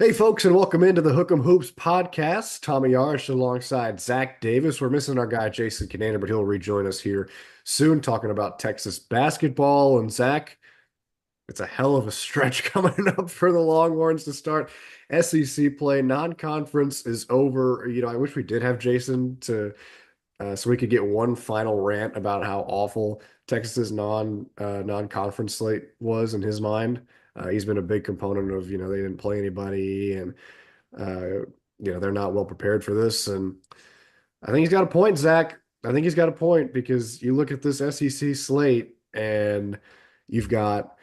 Hey, folks, and welcome into the Hook'em Hoops podcast. Tommy Yarsh alongside Zach Davis. We're missing our guy Jason Cananer, but he'll rejoin us here soon, talking about Texas basketball. And Zach, it's a hell of a stretch coming up for the Longhorns to start SEC play. Non-conference is over. I wish we did have Jason to so we could get one final rant about how awful Texas's non-conference slate was in his mind. He's been a big component of, they didn't play anybody and uh, they're not well prepared for this. And I think he's got a point, Zach. I think he's got a point because you look at this SEC slate and you've got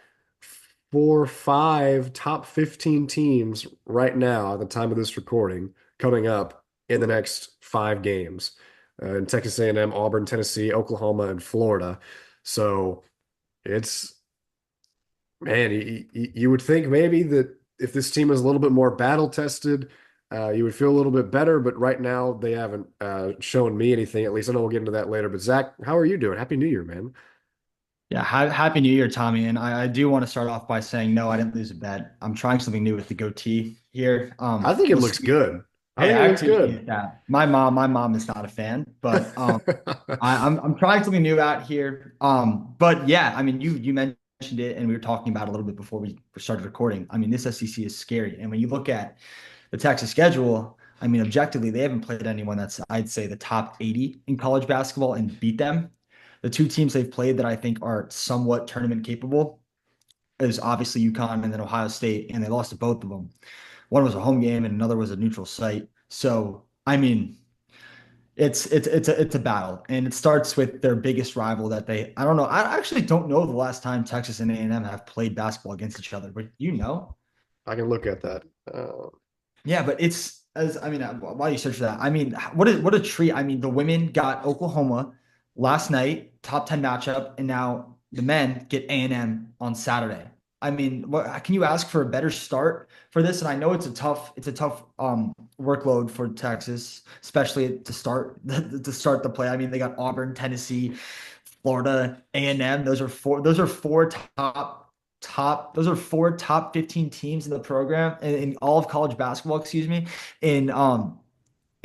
5 top 15 teams right now at the time of this recording coming up in the next 5 games. In Texas A&M, Auburn, Tennessee, Oklahoma, and Florida. So it's, man, you would think maybe that if this team is a little bit more battle tested, you would feel a little bit better. But right now, they haven't shown me anything. At least I know we'll get into that later. But Zach, how are you doing? Happy New Year, man. Yeah, happy New Year, Tommy. And I do want to start off by saying, no, I didn't lose a bet. I'm trying something new with the goatee here. I think it We'll looks see. good. I Hey, think it I looks good. appreciate that. My mom is not a fan, but I'm trying something new out here. But yeah, I mean, you mentioned it, and we were talking about it a little bit before we started recording. I mean, this SEC is scary, and when you look at the Texas schedule, I mean, objectively, they haven't played anyone that's, I'd say, the top 80 in college basketball and beat them. The two teams they've played that I think are somewhat tournament capable is obviously UConn and then Ohio State, and they lost to both of them. One was a home game and another was a neutral site. So, I mean, it's a battle, and it starts with their biggest rival that they I don't know. I actually don't know the last time Texas and A&M have played basketball against each other, but you know. I can look at that. Yeah, but it's as I mean, while you search for that, I mean, what a treat. I mean, the women got Oklahoma last night, top 10 matchup, and now the men get A&M on Saturday. I mean, what can you ask for a better start for this? And I know it's a tough workload for Texas, especially to start the play. I mean, they got Auburn, Tennessee, Florida, A&M. Those are four top 15 teams in the program in all of college basketball, excuse me, in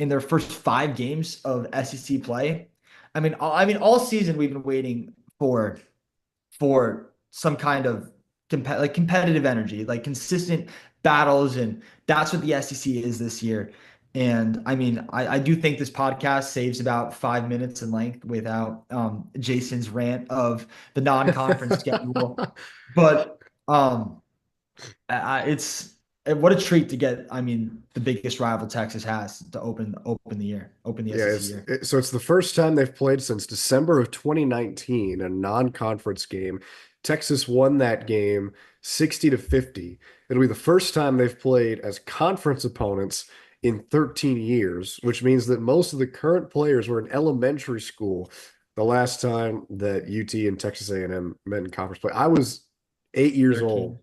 their first 5 games of SEC play. I mean all season we've been waiting for some kind of competitive energy, like consistent battles, and that's what the SEC is this year. And I mean, I do think this podcast saves about 5 minutes in length without Jason's rant of the non-conference schedule. But it's what a treat to get. I mean, the biggest rival Texas has to open the Yeah, SEC year. so it's the first time they've played since December of 2019, a non-conference game. Texas won that game 60 to 50. It'll be the first time they've played as conference opponents in 13 years, which means that most of the current players were in elementary school the last time that UT and Texas A&M met in conference play. I was 8 years old 13.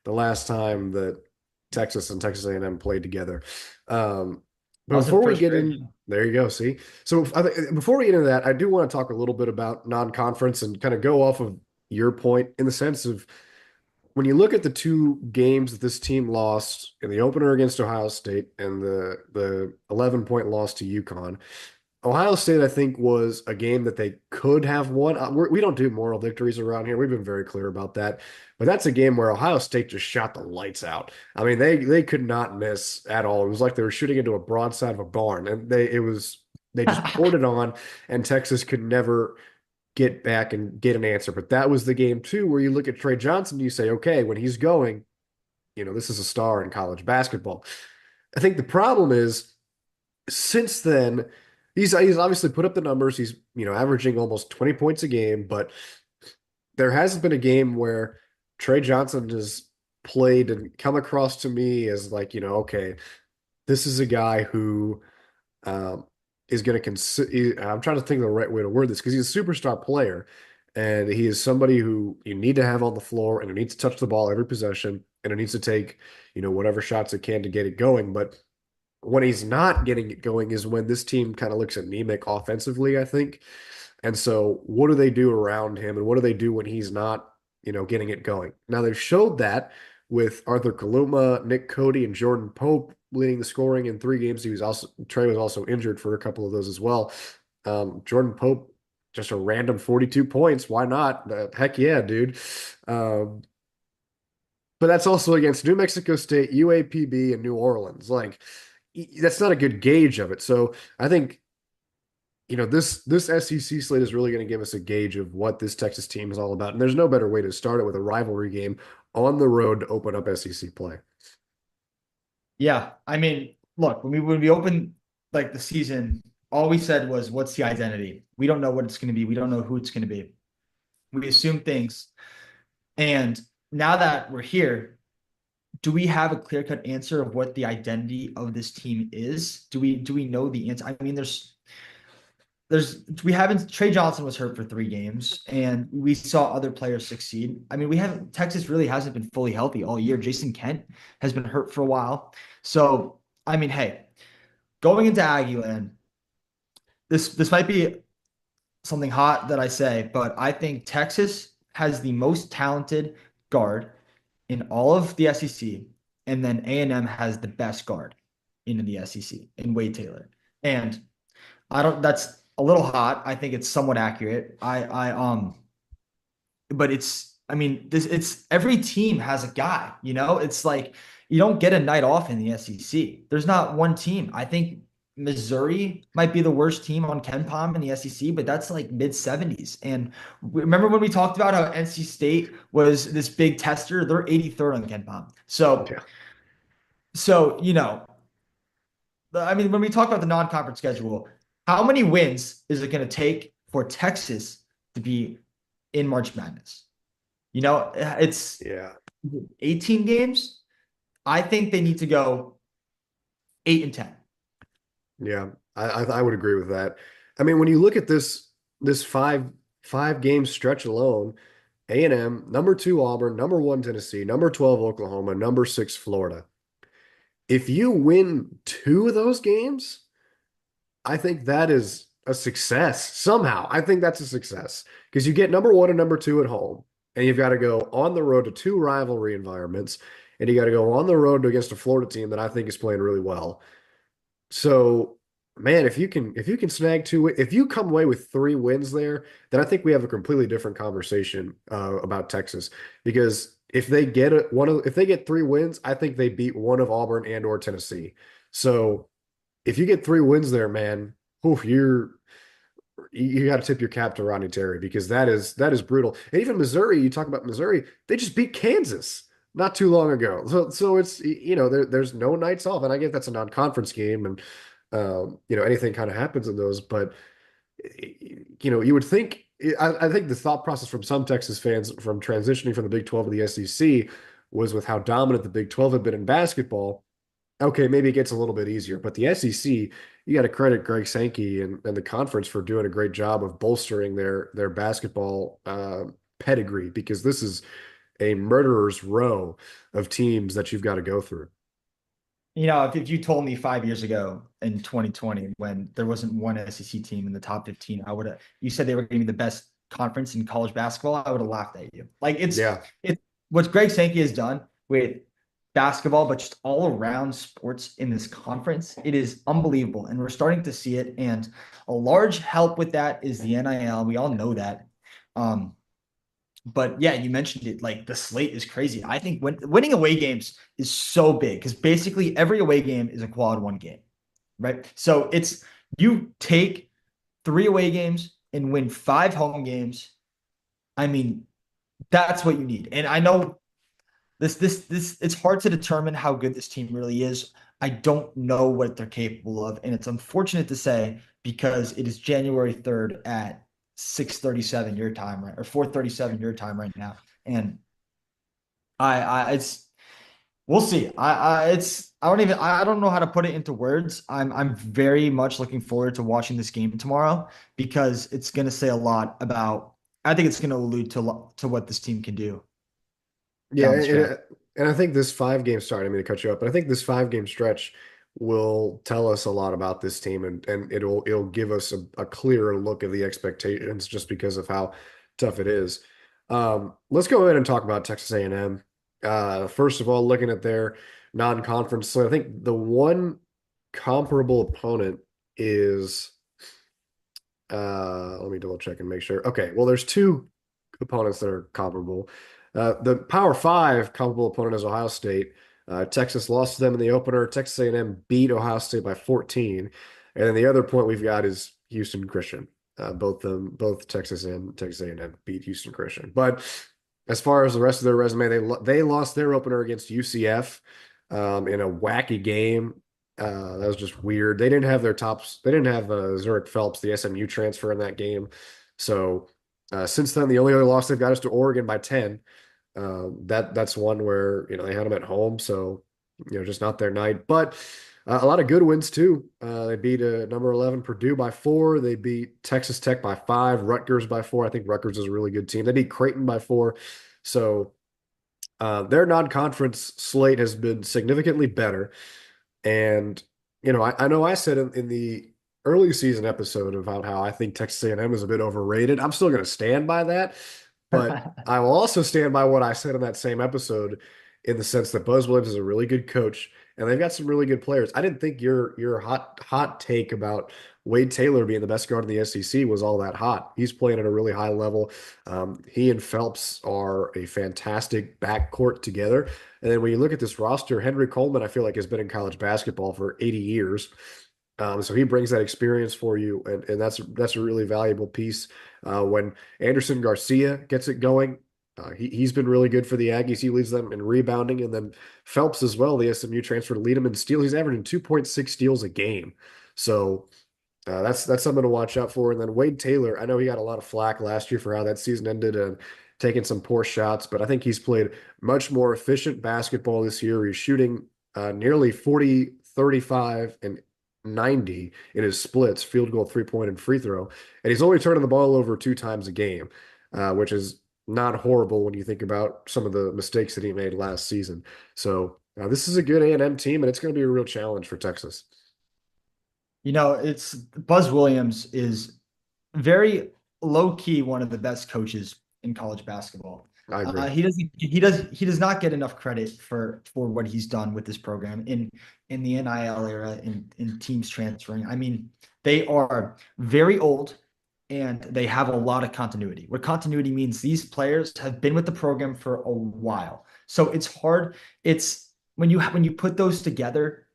the last time that Texas and Texas A&M played together. I But was in before we first get grade. in, there you go. See, so before we get into that, I do want to talk a little bit about non-conference and kind of go off of your point in the sense of when you look at the 2 games that this team lost in the opener against Ohio State and the 11-point loss to UConn. Ohio State, I think, was a game that they could have won. We don't do moral victories around here. We've been very clear about that. But that's a game where Ohio State just shot the lights out. I mean, they could not miss at all. It was like they were shooting into a broadside of a barn, and they just poured it on, and Texas could never get back and get an answer. But that was the game too, where you look at Trey Johnson, and you say, okay, when he's going, this is a star in college basketball. I think the problem is since then, he's obviously put up the numbers. He's, averaging almost 20 points a game, but there hasn't been a game where Trey Johnson has played and come across to me as like, okay, this is a guy who um, is going to consider. I'm trying to think of the right way to word this because he's a superstar player, and he is somebody who you need to have on the floor, and he needs to touch the ball every possession, and it needs to take, whatever shots it can to get it going. But when he's not getting it going is when this team kind of looks anemic offensively, I think. And so what do they do around him and what do they do when he's not, getting it going? Now they've showed that with Arthur Kaluma, Nick Cody, and Jordan Pope leading the scoring in 3 games. Trey was also injured for a couple of those as well. Jordan Pope, just a random 42 points. Why not? Heck yeah, dude. Um, but that's also against New Mexico State, UAPB, and New Orleans. Like, that's not a good gauge of it. So I think this SEC slate is really going to give us a gauge of what this Texas team is all about. And there's no better way to start it with a rivalry game on the road to open up SEC play. Yeah, I mean, look, when we opened like the season, all we said was, "What's the identity?" We don't know what it's going to be. We don't know who it's going to be. We assume things, and now that we're here, do we have a clear-cut answer of what the identity of this team is? Do we know the answer? I mean, there's we haven't Trey Johnson was hurt for 3 games, and we saw other players succeed. I mean, we haven't Texas really hasn't been fully healthy all year. Jason Kent has been hurt for a while. So, I mean, hey, going into Aggieland, this might be something hot that I say, but I think Texas has the most talented guard in all of the SEC, and then A&M has the best guard in the SEC in Wade Taylor. And I don't that's a little hot. I think it's somewhat accurate. But I mean, it's every team has a guy, It's like you don't get a night off in the SEC. There's not one team. I think Missouri might be the worst team on Ken Palm in the SEC, but that's like mid 70s. And remember when we talked about how NC State was this big tester? They're 83rd on Ken Palm. So, Yeah. so, I mean, when we talk about the non-conference schedule, how many wins is it going to take for Texas to be in March Madness? It's Yeah. 18 games. I think they need to go 8 and 10. Yeah. I would agree with that. I mean, when you look at this five game stretch alone, A&M, number 2 Auburn, number 1 Tennessee, number 12 Oklahoma, number 6 Florida. If you win 2 of those games, I think that is a success somehow. I think that's a success because you get number 1 and number 2 at home, and you've got to go on the road to 2 rivalry environments, and you got to go on the road against a Florida team that I think is playing really well. So, man, if you can snag 2, if you come away with 3 wins there, then I think we have a completely different conversation about Texas because if they get 3 wins, I think they beat one of Auburn and or Tennessee. So if you get 3 wins there, man, oof, you got to tip your cap to Rodney Terry because that is brutal. And even Missouri, you talk about Missouri, they just beat Kansas not too long ago. So it's there's no nights off, and I get that's a non-conference game, and anything kind of happens in those. But you would think I think the thought process from some Texas fans from transitioning from the Big 12 to the SEC was with how dominant the Big 12 had been in basketball. Okay, maybe it gets a little bit easier, but the SEC, you got to credit Greg Sankey and the conference for doing a great job of bolstering their basketball pedigree because this is a murderer's row of teams that you've got to go through. If you told me 5 years ago in 2020 when there wasn't one SEC team in the top 15, you said they were going to be the best conference in college basketball, I would have laughed at you. Like Yeah, it's what Greg Sankey has done with basketball, but just all around sports in this conference. It is unbelievable. And we're starting to see it. And a large help with that is the NIL. We all know that. But yeah, you mentioned it. Like the slate is crazy. I think winning away games is so big because basically every away game is a quad 1 game, right? So it's you take 3 away games and win 5 home games. I mean, that's what you need. And I know this it's hard to determine how good this team really is. I don't know what they're capable of, and it's unfortunate to say because it is January 3rd at 6:37 your time, right? Or 4:37 your time right now. And it's we'll see. I don't know how to put it into words. I'm very much looking forward to watching this game tomorrow because it's going to say a lot about I think it's going to allude to what this team can do yeah, down the stretch. and I think this 5 game start. I mean to cut you up, but I think this 5 game stretch will tell us a lot about this team, and it'll give us a clearer look at the expectations just because of how tough it is. Let's go ahead and talk about Texas A&M. First of all, looking at their non-conference, so I think the one comparable opponent is let me double check and make sure. Okay, well, there's two opponents that are comparable. The Power Five comparable opponent is Ohio State. Texas lost to them in the opener. Texas A&M beat Ohio State by 14, and then the other point we've got is Houston Christian. Both Texas and Texas A&M beat Houston Christian. But as far as the rest of their resume, they lost their opener against UCF in a wacky game. That was just weird. They didn't have their tops. They didn't have Zurich Phelps, the SMU transfer, in that game. So since then, the only other loss they've got is to Oregon by 10. That's one where they had them at home, so just not their night. But a lot of good wins too. They beat number 11 Purdue by 4. They beat Texas Tech by 5. Rutgers by 4. I think Rutgers is a really good team. They beat Creighton by 4. So their non-conference slate has been significantly better. And I know I said in the early season episode about how I think Texas A&M is a bit overrated. I'm still going to stand by that, but I will also stand by what I said in that same episode in the sense that Buzz Williams is a really good coach and they've got some really good players. I didn't think your hot take about Wade Taylor being the best guard in the SEC was all that hot. He's playing at a really high level. He and Phelps are a fantastic backcourt together. And then when you look at this roster, Henry Coleman, I feel like has been in college basketball for 80 years. So he brings that experience for you, and that's a really valuable piece. When Anderson Garcia gets it going, he's been really good for the Aggies. He leads them in rebounding, and then Phelps as well, the SMU transfer, to lead him in steals. He's averaging 2.6 steals a game. So that's something to watch out for. And then Wade Taylor, I know he got a lot of flack last year for how that season ended and taking some poor shots, but I think he's played much more efficient basketball this year. He's shooting nearly 40, 35, and 90 in his splits, field goal, 3-point, and free throw. And he's only turning the ball over 2 times a game, which is not horrible when you think about some of the mistakes that he made last season. So this is a good A&M team, and it's going to be a real challenge for Texas. It's Buzz Williams is very low key one of the best coaches in college basketball. I agree. He does not get enough credit for what he's done with this program in the NIL era in teams transferring. I mean, they are very old and they have a lot of continuity. What continuity means, these players have been with the program for a while. So it's hard. It's when you put those together,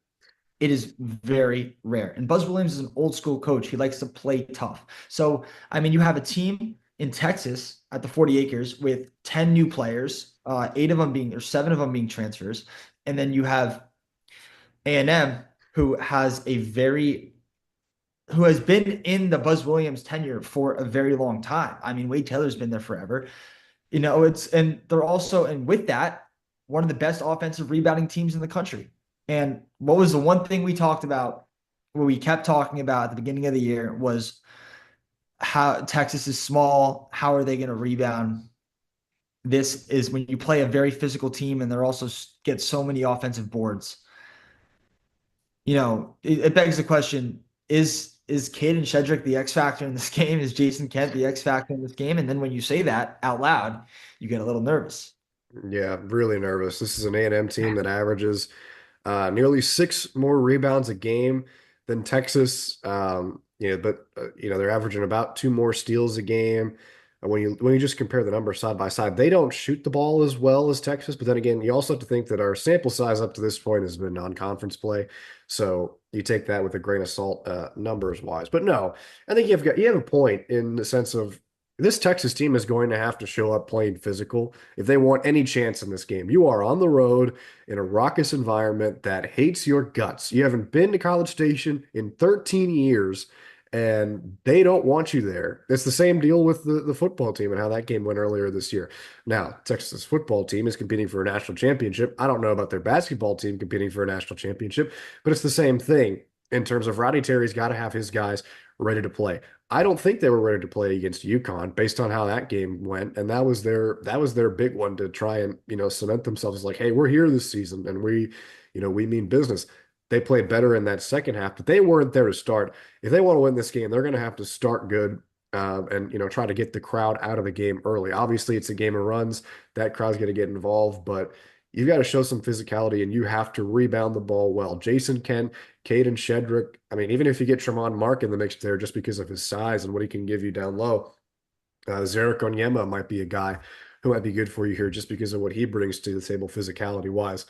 it is very rare. And Buzz Williams is an old school coach. He likes to play tough. So, I mean, you have a team in Texas at the 40 acres with 10 new players, 7 of them being transfers. And then you have A&M who has been in the Buzz Williams tenure for a very long time. I mean, Wade Taylor's been there forever. And with that, one of the best offensive rebounding teams in the country. And what was the one thing we talked about, what we kept talking about at the beginning of the year, was how Texas is small. How are they going to rebound? This is when you play a very physical team and they're also get so many offensive boards. It begs the question, is Caden Shedrick the X factor in this game? Is Jason Kent the X factor in this game? And then when you say that out loud, you get a little nervous. Yeah, really nervous. This is an A&M team that averages nearly 6 more rebounds a game than Texas. But they're averaging about 2 more steals a game. When you just compare the numbers side by side, they don't shoot the ball as well as Texas. But then again, you also have to think that our sample size up to this point has been non-conference play. So you take that with a grain of salt, numbers wise. But no, I think you have a point in the sense of this Texas team is going to have to show up playing physical if they want any chance in this game. You are on the road in a raucous environment that hates your guts. You haven't been to College Station in 13 years, and they don't want you there. It's the same deal with the football team and how that game went earlier this year. Now, Texas football team is competing for a national championship. I don't know about their basketball team competing for a national championship, but it's the same thing in terms of Rodney Terry's got to have his guys ready to play. I don't think they were ready to play against UConn based on how that game went, and that was their big one to try and cement themselves as like, hey, we're here this season, and we mean business. They played better in that second half, but they weren't there to start. If they want to win this game, they're going to have to start good, and try to get the crowd out of the game early. Obviously, it's a game of runs. That crowd's going to get involved, but you've got to show some physicality and you have to rebound the ball well. Jason Kent, Caden Shedrick. I mean, even if you get Tremont Mark in the mix there just because of his size and what he can give you down low, Zarek Onyema might be a guy who might be good for you here just because of what he brings to the table physicality wise.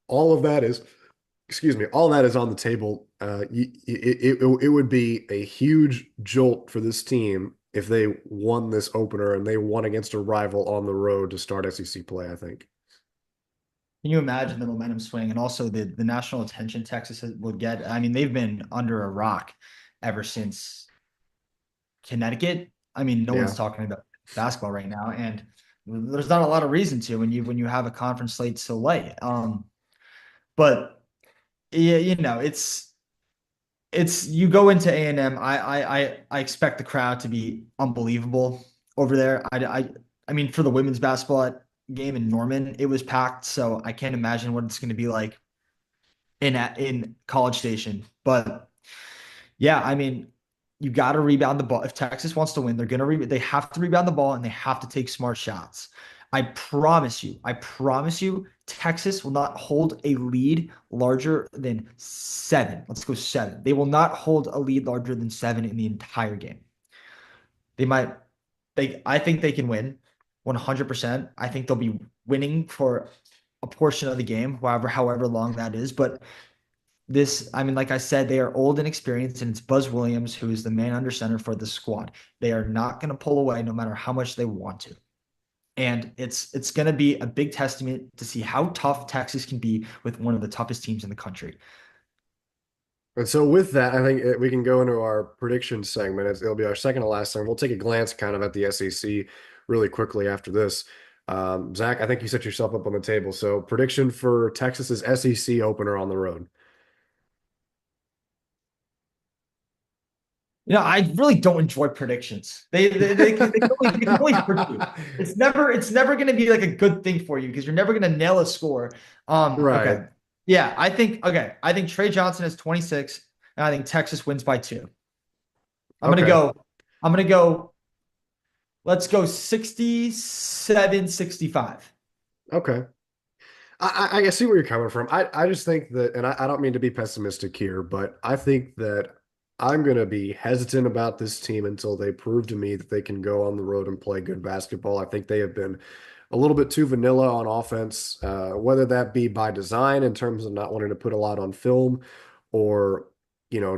All of that is, excuse me, all that is on the table. It would be a huge jolt for this team if they won this opener and they won against a rival on the road to start SEC play, I think. Can you imagine the momentum swing and also the national attention Texas will get? I mean, they've been under a rock ever since Connecticut. I mean, no one's Yeah. talking about basketball right now, and there's not a lot of reason to when you have a conference slate so light. But yeah, it's you go into A&M. I expect the crowd to be unbelievable over there. I mean, for the women's basketball game in Norman, it was packed, so I can't imagine what it's going to be like in College Station. But yeah, I mean, you got to rebound the ball. If Texas wants to win, they have to rebound the ball and they have to take smart shots. I promise you, Texas will not hold a lead larger than 7. Let's go 7. They will not hold a lead larger than 7 in the entire game. They might, I think they can win 100%. I think they'll be winning for a portion of the game, however long that is. But I mean, like I said, they are old and experienced, and it's Buzz Williams who is the man under center for the squad. They are not going to pull away no matter how much they want to. And it's going to be a big testament to see how tough Texas can be with one of the toughest teams in the country. And so with that, I think we can go into our prediction segment. It'll be our second to last segment. We'll take a glance kind of at the SEC really quickly after this. Zach, I think you set yourself up on the table. So prediction for Texas's SEC opener on the road. I really don't enjoy predictions. They can only hurt you. It's never going to be like a good thing for you because you're never going to nail a score. Right. Okay. Yeah, I think Trey Johnson is 26 and I think Texas wins by 2. I'm going to Okay. go I'm going to go let's go 67-65. Okay. I see where you're coming from. I just think that, and I don't mean to be pessimistic here, but I think that I'm going to be hesitant about this team until they prove to me that they can go on the road and play good basketball. I think they have been a little bit too vanilla on offense, whether that be by design in terms of not wanting to put a lot on film or,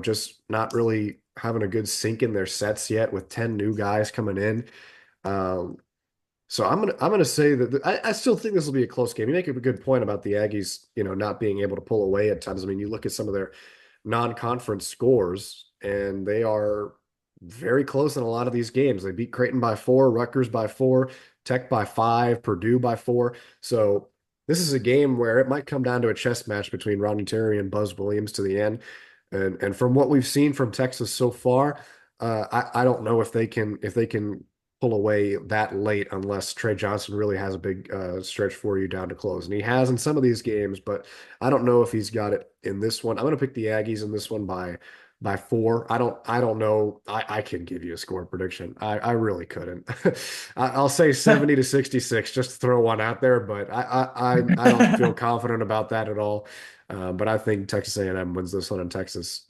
just not really having a good sink in their sets yet with 10 new guys coming in. Um, so I'm gonna say that I still think this will be a close game. You make a good point about the Aggies, not being able to pull away at times. I mean, you look at some of their non-conference scores, and they are very close in a lot of these games. They beat Creighton by 4, Rutgers by 4, Tech by 5, Purdue by 4. So this is a game where it might come down to a chess match between Rodney Terry and Buzz Williams to the end. And from what we've seen from Texas so far, I don't know if they can pull away that late unless Trey Johnson really has a big stretch for you down to close. And he has in some of these games, but I don't know if he's got it in this one. I'm going to pick the Aggies in this one by 4. I don't know. I can give you a score prediction. I really couldn't. I'll say 70 to 66, just to throw one out there, but I don't feel confident about that at all. But I think Texas A&M wins this one in Texas.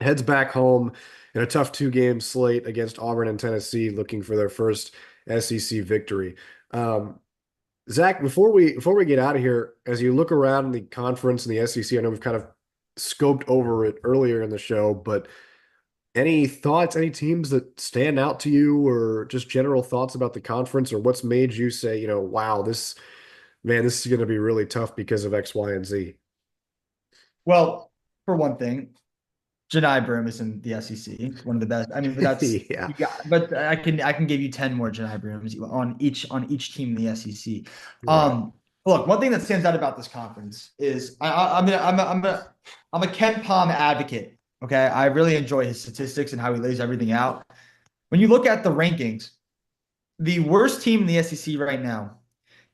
Heads back home in a tough 2-game slate against Auburn and Tennessee, looking for their first SEC victory. Um, Zach, before we get out of here, as you look around the conference and the SEC, I know we've kind of scoped over it earlier in the show, but any thoughts, any teams that stand out to you, or just general thoughts about the conference, or what's made you say, wow, this is going to be really tough because of X, Y, and Z? Well, for one thing, Janai Broom is in the SEC, one of the best. I mean, but that's Yeah, you got. But I can give you 10 more Janai Brooms on each team in the SEC. right. Look, one thing that stands out about this conference is I'm a Ken Palm advocate. Okay, I really enjoy his statistics and how he lays everything out. When you look at the rankings, the worst team in the SEC right now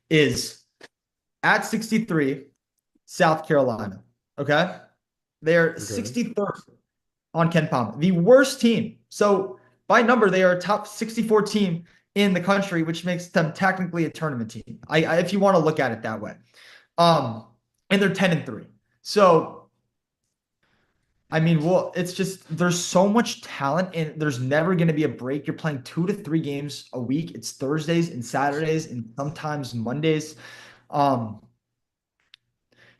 is at 63, South Carolina. Okay, they're Okay. 63rd on Ken Palm, the worst team. So by number, they are a top 64 team in the country, which makes them technically a tournament team. If you want to look at it that way. Um, and they're 10-3. So I mean, well, it's just there's so much talent and there's never going to be a break. You're playing 2 to 3 games a week. It's Thursdays and Saturdays and sometimes Mondays. Um,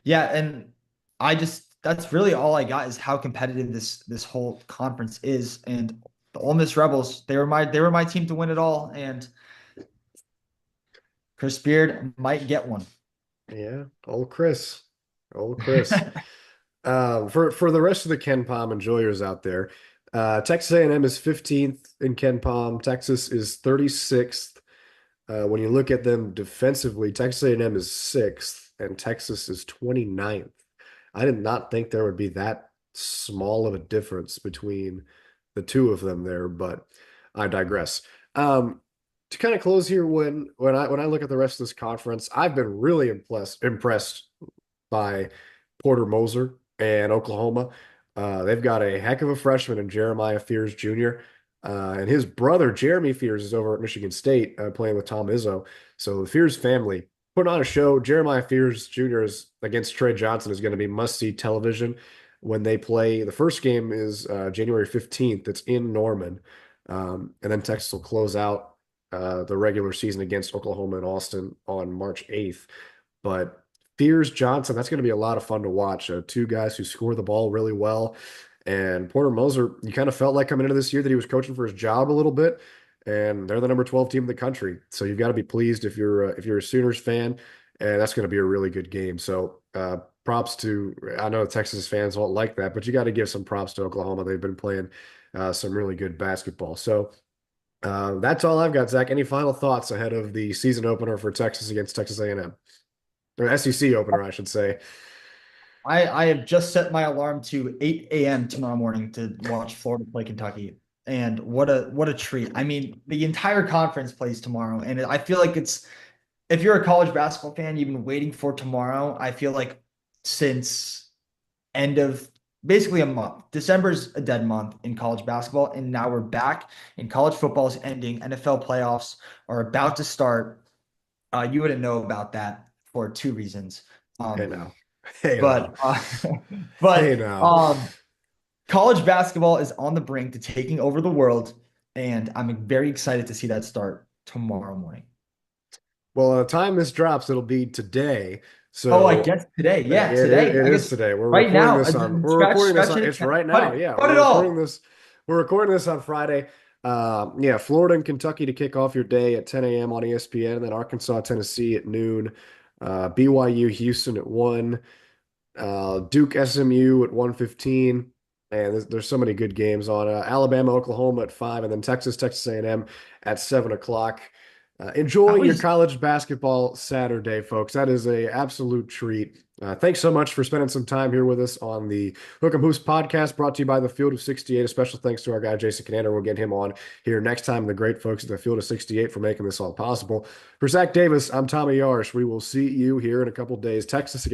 yeah, and I just that's really all I got is how competitive this whole conference is. And the Ole Miss Rebels, they were my team to win it all. And Chris Beard might get one. Yeah, old Chris, old Chris. For the rest of the Ken Palm enjoyers out there, Texas A&M is 15th in Ken Palm. Texas is 36th. When you look at them defensively, Texas A&M is 6th and Texas is 29th. I did not think there would be that small of a difference between the two of them there, but I digress. To kind of close here, when I look at the rest of this conference, I've been really impressed by Porter Moser and Oklahoma. They've got a heck of a freshman in Jeremiah Fears Jr. And his brother, Jeremy Fears, is over at Michigan State playing with Tom Izzo. So the Fears family putting on a show. Jeremiah Fears Jr. is against Trey Johnson is going to be must-see television when they play. The first game is January 15th. It's in Norman. And then Texas will close out the regular season against Oklahoma and Austin on March 8th. But Fears Johnson, that's going to be a lot of fun to watch. Two guys who score the ball really well. And Porter Moser, you kind of felt like coming into this year that he was coaching for his job a little bit, and they're the number 12 team in the country. So you've got to be pleased if you're a Sooners fan, and that's going to be a really good game. So props to I know Texas fans won't like that, but you got to give some props to Oklahoma. They've been playing some really good basketball. So that's all I've got, Zach. Any final thoughts ahead of the season opener for Texas against Texas A&M? Or SEC opener, I should say. I have just set my alarm to 8 a.m. tomorrow morning to watch Florida play Kentucky. And what a treat. I mean, the entire conference plays tomorrow. And I feel like it's if you're a college basketball fan, you've been waiting for tomorrow. I feel like since end of basically a month. December's a dead month in college basketball, and now we're back and college football is ending. NFL playoffs are about to start. You wouldn't know about that for two reasons. Hey Um, now. Hey but now. Hey but now. college basketball is on the brink to taking over the world, and I'm very excited to see that start tomorrow morning. Well, time this drops, it'll be today. Oh, I So guess today. it, Yeah, today. it I is guess today. right now. We're Scratch, recording this scratch on it. it's right Cut now. it. Yeah, Cut it all. we're recording this on Friday. Yeah, Florida and Kentucky to kick off your day at 10 a.m. on ESPN, and then Arkansas, Tennessee at noon. BYU, Houston at 1. Duke SMU at 1:15. And there's so many good games on Alabama, Oklahoma at 5, and then Texas A&M at 7 o'clock. I Enjoy your was college basketball Saturday, folks. That is a absolute treat. Thanks so much for spending some time here with us on the Hook 'em Hoops podcast brought to you by the Field of 68. A special thanks to our guy, Jason Canander. We'll get him on here next time. The great folks at the Field of 68 for making this all possible. For Zach Davis, I'm Tommy Yarsh. We will see you here in a couple days. Texas against